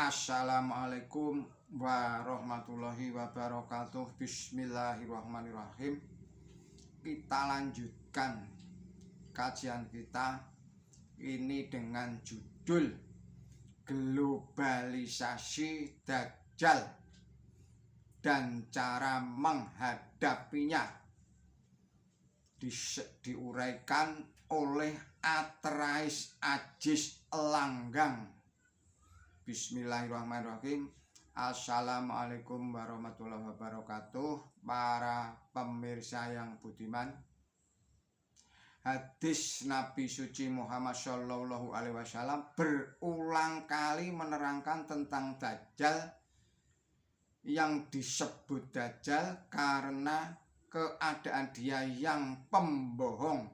Assalamualaikum warahmatullahi wabarakatuh. Bismillahirrahmanirrahim. Kita lanjutkan kajian kita ini dengan judul Globalisasi Dajjal dan cara menghadapinya, diuraikan oleh Atherais Aziz Langgang. Bismillahirrahmanirrahim. Assalamualaikum warahmatullahi wabarakatuh. Para pemirsa yang budiman, hadis Nabi suci Muhammad Shallallahu Alaihi Wasallam berulang kali menerangkan tentang Dajjal, yang disebut Dajjal karena keadaan dia yang pembohong,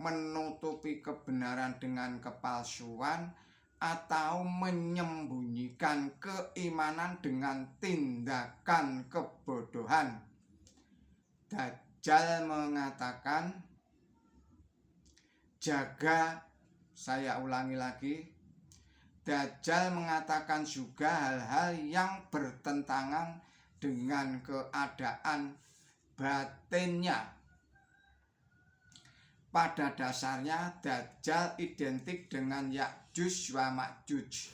menutupi kebenaran dengan kepalsuan, atau menyembunyikan keimanan dengan tindakan kebodohan. Dajjal mengatakan, saya ulangi lagi, Dajjal mengatakan juga hal-hal yang bertentangan dengan keadaan batinnya. Pada dasarnya Dajjal identik dengan Ya'juj wa Ma'juj.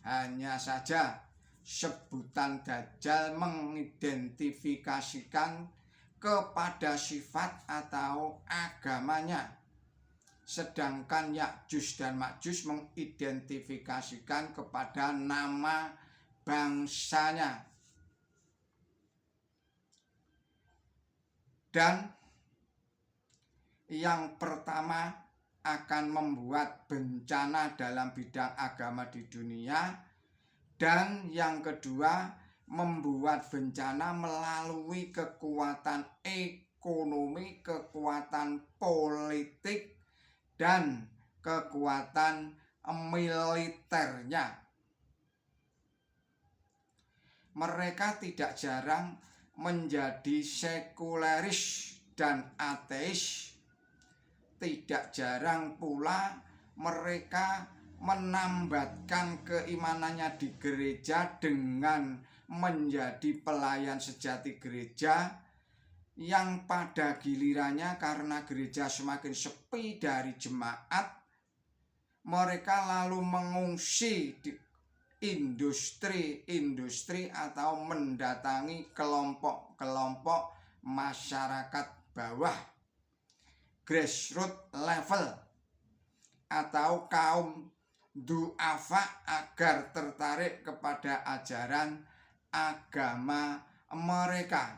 Hanya saja sebutan Dajjal mengidentifikasikan kepada sifat atau agamanya, sedangkan Ya'juj dan Ma'juj mengidentifikasikan kepada nama bangsanya. Dan yang pertama akan membuat bencana dalam bidang agama di dunia, dan yang kedua membuat bencana melalui kekuatan ekonomi, kekuatan politik, dan kekuatan militernya. Mereka tidak jarang menjadi sekuleris dan ateis. Tidak jarang pula mereka menambatkan keimanannya di gereja dengan menjadi pelayan sejati gereja, yang pada gilirannya karena gereja semakin sepi dari jemaat, mereka lalu mengungsi di industri-industri atau mendatangi kelompok-kelompok masyarakat bawah, grassroots level, atau kaum du'afa, agar tertarik kepada ajaran agama mereka.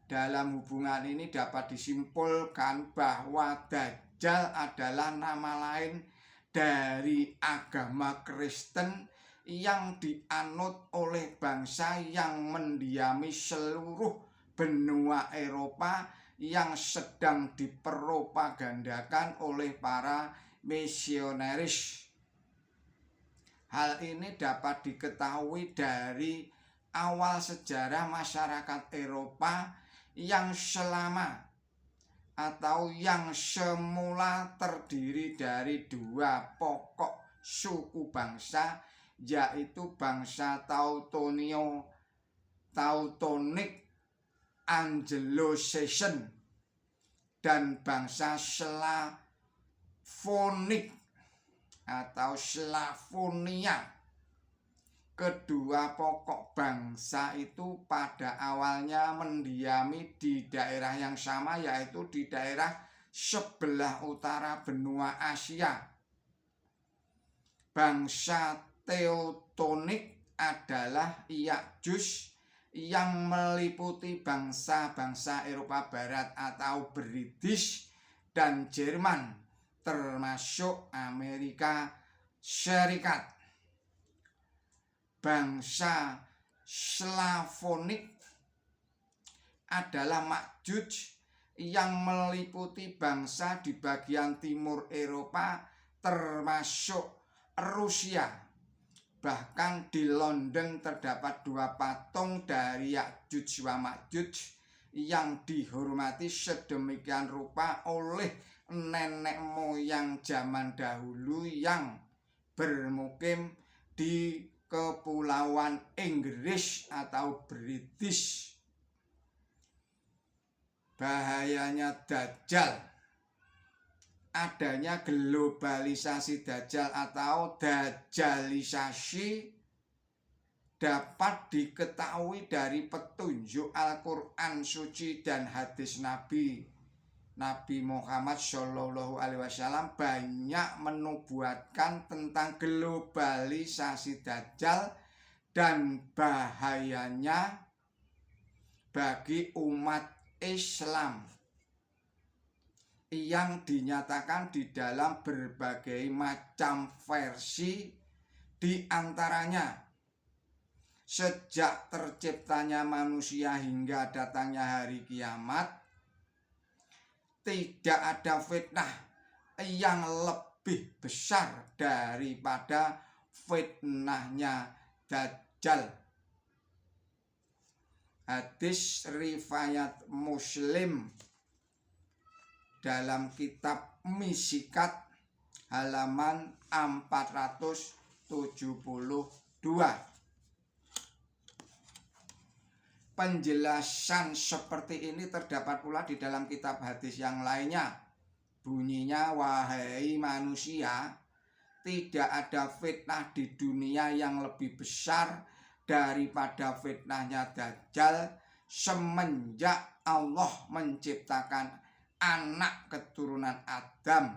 Dalam hubungan ini dapat disimpulkan bahwa Dajjal adalah nama lain dari agama Kristen yang dianut oleh bangsa yang mendiami seluruh benua Eropa, yang sedang dipropagandakan oleh para misionaris. Hal ini dapat diketahui dari awal sejarah masyarakat Eropa yang semula terdiri dari dua pokok suku bangsa, yaitu bangsa Teutonic Anglo-Saxon dan bangsa Slavonik atau Slavonia. Kedua pokok bangsa itu pada awalnya mendiami di daerah yang sama, yaitu di daerah sebelah utara benua Asia. Bangsa Teutonic adalah Ya'juj, yang meliputi bangsa-bangsa Eropa Barat atau British dan Jerman, termasuk Amerika Serikat. Bangsa Slavonik adalah Ma'juj, yang meliputi bangsa di bagian timur Eropa, termasuk Rusia. Bahkan di London terdapat dua patung dari Ya'juj wa Ma'juj yang dihormati sedemikian rupa oleh nenek moyang zaman dahulu yang bermukim di Kepulauan Inggris atau British. Bahayanya Dajjal, adanya globalisasi Dajjal atau Dajjalisasi dapat diketahui dari petunjuk Al-Quran suci dan hadis Nabi Muhammad Shallallahu Alaihi Wasallam banyak menubuatkan tentang globalisasi Dajjal dan bahayanya bagi umat Islam yang dinyatakan di dalam berbagai macam versi, di antaranya sejak terciptanya manusia hingga datangnya hari kiamat tidak ada fitnah yang lebih besar daripada fitnahnya Dajjal. Hadis riwayat Muslim dalam kitab Misikat halaman 472. Penjelasan seperti ini terdapat pula di dalam kitab hadis yang lainnya. Bunyinya, wahai manusia, tidak ada fitnah di dunia yang lebih besar daripada fitnahnya Dajjal semenjak Allah menciptakan anak keturunan Adam.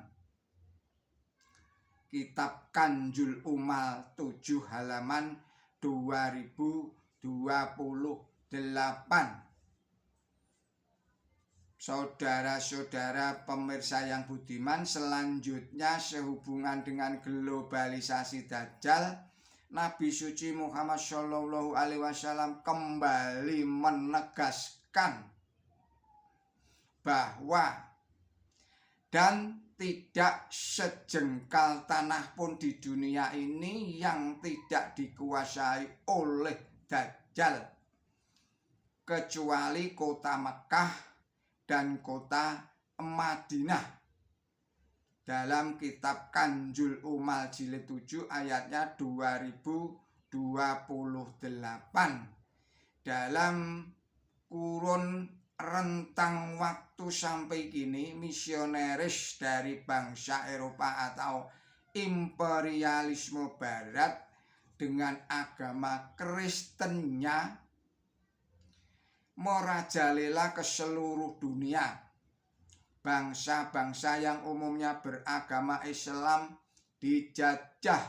Kitab Kanjul Umal 7 halaman 2028. Saudara-saudara pemirsa yang budiman, selanjutnya sehubungan dengan globalisasi Dajjal, Nabi suci Muhammad Shallallahu Alaihi Wasallam kembali menegaskan bahwa dan tidak sejengkal tanah pun di dunia ini yang tidak dikuasai oleh Dajjal, kecuali kota Mekah dan kota Madinah. Dalam kitab Kanjul Umal jilid 7 ayatnya 2028. Dalam kurun rentang waktu sampai kini, misionaris dari bangsa Eropa atau imperialisme barat dengan agama Kristennya merajalela ke seluruh dunia. Bangsa-bangsa yang umumnya beragama Islam dijajah,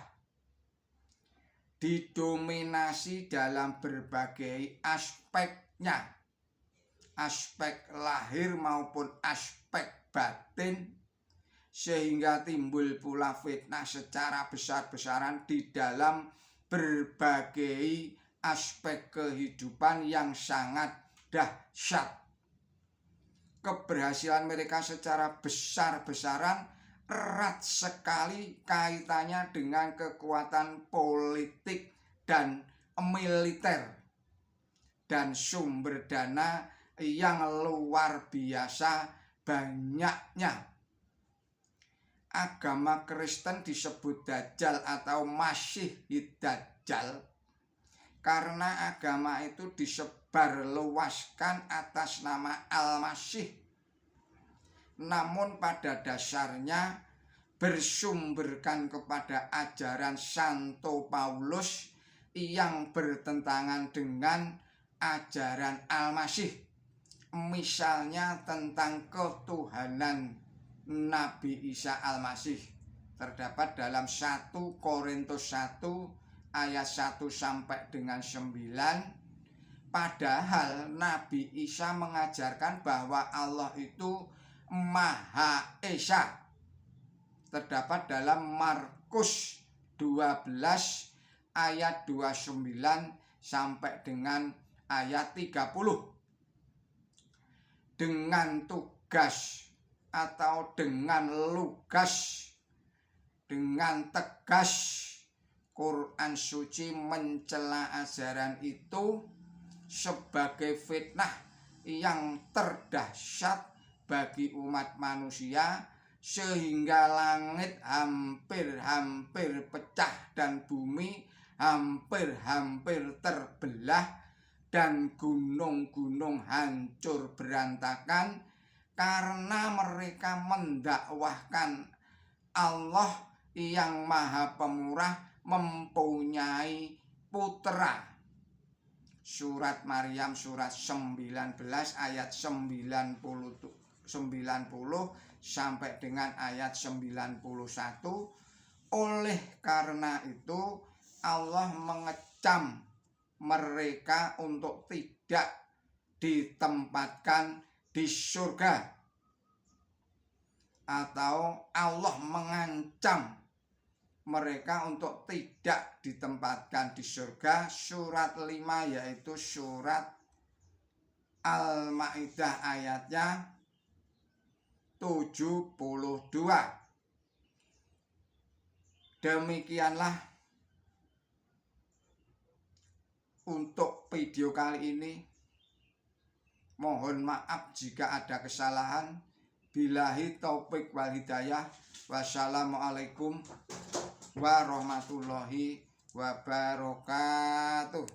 didominasi dalam berbagai aspeknya, aspek lahir maupun aspek batin, sehingga timbul pula fitnah secara besar-besaran di dalam berbagai aspek kehidupan yang sangat dahsyat. Keberhasilan mereka secara besar-besaran erat sekali kaitannya dengan kekuatan politik dan militer dan sumber dana yang luar biasa banyaknya. Agama Kristen disebut Dajjal atau Masih Dajjal karena agama itu disebarluaskan atas nama Al-Masih, namun pada dasarnya bersumberkan kepada ajaran Santo Paulus yang bertentangan dengan ajaran Al-Masih, misalnya tentang ketuhanan Nabi Isa Al-Masih, terdapat dalam 1 Korintus 1 ayat 1 sampai dengan 9. Padahal Nabi Isa mengajarkan bahwa Allah itu Maha Esa, terdapat dalam Markus 12 ayat 29 sampai dengan ayat 30. Dengan tugas atau dengan lugas, dengan tegas, Quran suci mencela ajaran itu sebagai fitnah yang terdahsyat bagi umat manusia, sehingga langit hampir-hampir pecah dan bumi hampir-hampir terbelah dan gunung-gunung hancur berantakan karena mereka mendakwahkan Allah yang Maha Pemurah mempunyai putra. Surat Maryam surat 19 ayat 90 sampai dengan ayat 91. Oleh karena itu Allah mengecam mereka untuk tidak ditempatkan di surga, atau Allah mengancam mereka untuk tidak ditempatkan di surga. Surat 5 yaitu surat Al-Maidah ayatnya 72. Demikianlah untuk video kali ini. Mohon maaf jika ada kesalahan. Billahi taufik wal hidayah. Wassalamualaikum warahmatullahi wabarakatuh.